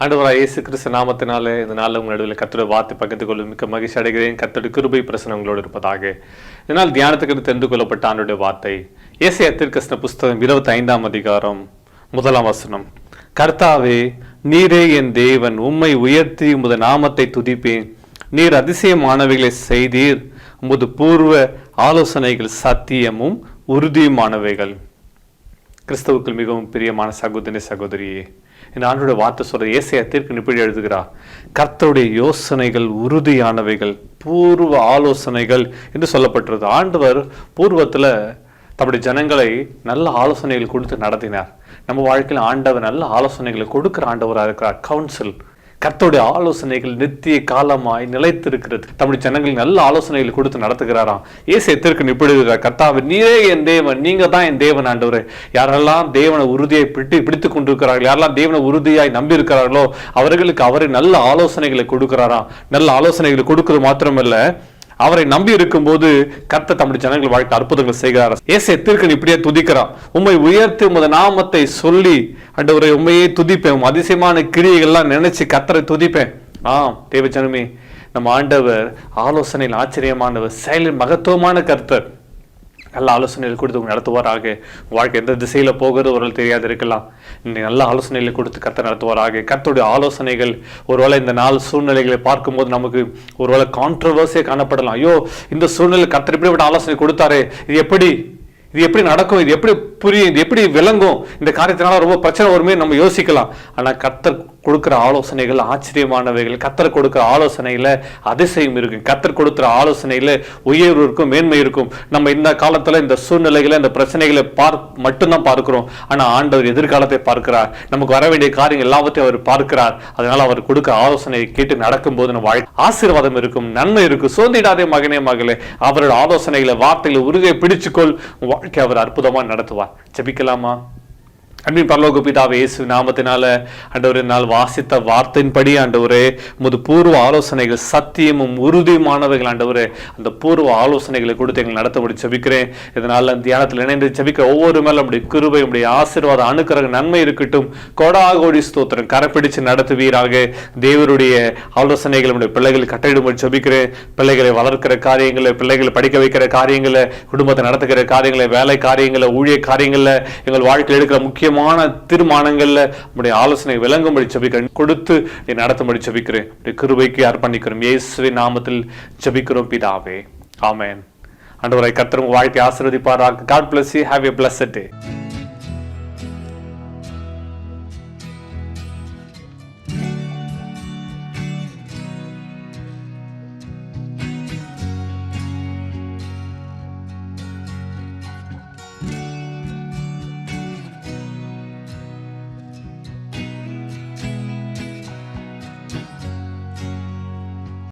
ஆண்டவராகிய இயேசு கிறிஸ்து நாமத்தினாலே இந்த நாளில் உங்கள் நடுவில் கர்த்தருடைய வார்த்தை பகிர்ந்து கொள்ளும் மிக்க மகிழ்ச்சி அடைகிறேன். கர்த்தருடைய கிருபை பிரசன்னம் உங்களோடு இருப்பதாக. இதனால் தியானத்துக்கு தெரிந்து கொள்ளப்பட்ட ஆண்டவருடைய வார்த்தை ஏசாயா தீர்க்கதரிசன புஸ்தகம் 25ஆம் அதிகாரம் 1ஆம் வசனம். கர்த்தாவே, நீரே என் தேவன், உம்மை உயர்த்தி உமது நாமத்தை துதிப்பேன். நீர் அதிசயமானவைகளை செய்தீர், உமது பூர்வ ஆலோசனைகள் சத்தியமும் உறுதியுமானவைகள். கிறிஸ்தவுக்குள் மிகவும் பிரியமான சகோதரி சகோதரியே, இந்த ஆண்டோட வார்த்தை சொல்ற ஏசாயா தீர்க்க இப்படி எழுதுகிறார். கர்த்தருடைய யோசனைகள் உறுதியானவைகள், பூர்வ ஆலோசனைகள் என்று சொல்லப்பட்டிருது. ஆண்டவர் பூர்வத்துல தம்முடைய ஜனங்களை நல்ல ஆலோசனைகள் கொடுத்து நடத்தினார். நம்ம வாழ்க்கையில் ஆண்டவர் நல்ல ஆலோசனைகளை கொடுக்கிற ஆண்டவராக இருக்கிறார். கவுன்சில், கர்த்தருடைய ஆலோசனைகள் நித்திய காலமாய் நிலைத்திருக்கிறது. தம்முடைய ஜனங்கள் நல்ல ஆலோசனைகள் கொடுத்து நடத்துகிறாராம். ஏசாயா தீர்க்க இப்படி இருக்கிறார். கர்த்தாவே, நீரே என் தேவன், நீங்க தான் என் தேவன் ஆண்டவரே. யாரெல்லாம் தேவனை உறுதியை பிடித்துக் கொண்டிருக்கிறார்கள், யாரெல்லாம் தேவனை உறுதியாய் நம்பி இருக்கிறார்களோ அவர்களுக்கு அவரை நல்ல ஆலோசனைகளை கொடுக்கிறாராம். நல்ல ஆலோசனைகளை கொடுக்கிறது மாத்திரமல்ல, அவரை நம்பி இருக்கும் போது கர்த்தர் தம்முடைய ஜனங்கள் வாழ்க்கை அற்புதங்கள் செய்கிறார். ஏசாயா தீர்க்கன் இப்படியே துதிக்கிறான். உம்மை உயர்த்தி உமது நாமத்தை சொல்லி ஆண்டவரை உண்மையே துதிப்பேன். அதிசயமான கிரியைகள்லாம் நினைச்சு கர்த்தரை துதிப்பேன். தேவ ஜனமே, நம்ம ஆண்டவர் ஆலோசனையில் ஆச்சரியமானவர், செயலில் மகத்துவமான கர்த்தர். நல்ல ஆலோசனைகள் கொடுத்து உங்க நடத்துவாராக. வாழ்க்கை எந்த திசையில போகிறது ஒரு தெரியாது இருக்கலாம். இன்னைக்கு நல்ல ஆலோசனைகளை கொடுத்து கர்த்தர் நடத்துவாராக. கர்த்தருடைய ஆலோசனைகள் ஒருவேளை இந்த நாள் சூழ்நிலைகளை பார்க்கும்போது நமக்கு ஒருவேளை கான்ட்ரவர்சியா காணப்படலாம். ஐயோ, இந்த சூழ்நிலை கர்த்தர் இப்படிப்பட்ட ஆலோசனை கொடுத்தாரு, இது எப்படி நடக்கும், இது எப்படி புரியும், இது எப்படி விளங்கும், இந்த காரியத்தினால ரொம்ப பிரச்சனை வருமே நம்ம யோசிக்கலாம். ஆனா கர்த்தர் கொடுக்கிற ஆலோசனைகள் ஆச்சரியமானவைகள். கர்த்தர் கொடுக்கிற ஆலோசனையில அதிசயம் இருக்கு. கர்த்தர் கொடுக்கிற ஆலோசனையில உயர்வு இருக்கும், மேன்மை இருக்கும். நம்ம இந்த காலத்துல இந்த சூழ்நிலைகளை, இந்த பிரச்சனைகளை மட்டும்தான் பார்க்கிறோம். ஆனா ஆண்டவர் எதிர்காலத்தை பார்க்கிறார். நமக்கு வர வேண்டிய காரியங்கள் எல்லாவற்றையும் அவர் பார்க்கிறார். அதனால அவர் கொடுக்க ஆலோசனையை கேட்டு நடக்கும் போது நம்ம ஆசீர்வாதம் இருக்கும், நன்மை இருக்கும். சோர்ந்திடாதே மகனே மகளே, அவரோட ஆலோசனைகளை வார்த்தைகளை உறுதியை பிடிச்சுக்கொள். வாழ்க்கை அவர் அற்புதமா நடத்துவார். ஜெபிக்கலாமா? அன்பின் பரலோக பிதாவே, இயேசு நாமத்தினால ஆண்டவரே, நாள் வாசித்த வார்த்தையின்படி ஆண்டவரே, உமது பூர்வ ஆலோசனைகள் சத்தியமும் உறுதியுமானவைகள் ஆண்டவரே, அந்த பூர்வ ஆலோசனைகளை கொடுத்து எங்களை நடத்தபடி ஜெபிக்கிறேன். இதனால தியானத்தில் இணைந்து ஜெபிக்க ஒவ்வொரு மேலும் நம்முடைய கிருபை, நம்முடைய ஆசீர்வாதம், அணுக்கற நன்மை இருக்கட்டும். கோடாகோடி ஸ்தோத்திரம். கரப்பிடிச்சு நடத்துவீராக. தேவருடைய ஆலோசனைகள் நம்முடைய பிள்ளைகளை கட்டளிடும்படி ஜெபிக்கிறேன். பிள்ளைகளை வளர்க்கிற காரியங்களை, பிள்ளைகளை படிக்க வைக்கிற காரியங்களை, குடும்பத்தை நடத்துகிற காரியங்களை, வேலை காரியங்களை, ஊழிய காரியங்களை, எங்கள் வாழ்க்கையில் எடுக்கிற முக்கிய தீர்மானங்கள்ல உடைய ஆலோசனை விளங்கும்படி ஜெபிக்கிறேன். கொடுத்து நடத்தும்படி ஜெபிக்கிறேன். கிருபைக்கு அர்ப்பணிக்கிறோம். இயேசுவின் நாமத்தில் ஜெபிக்கிறோம் பிதாவே, ஆமென். ஆண்டவரே, கர்த்தர் உங்கள் வாழ்க்கை ஆசீர்வதிப்பாராக. God bless you. Have a blessed day.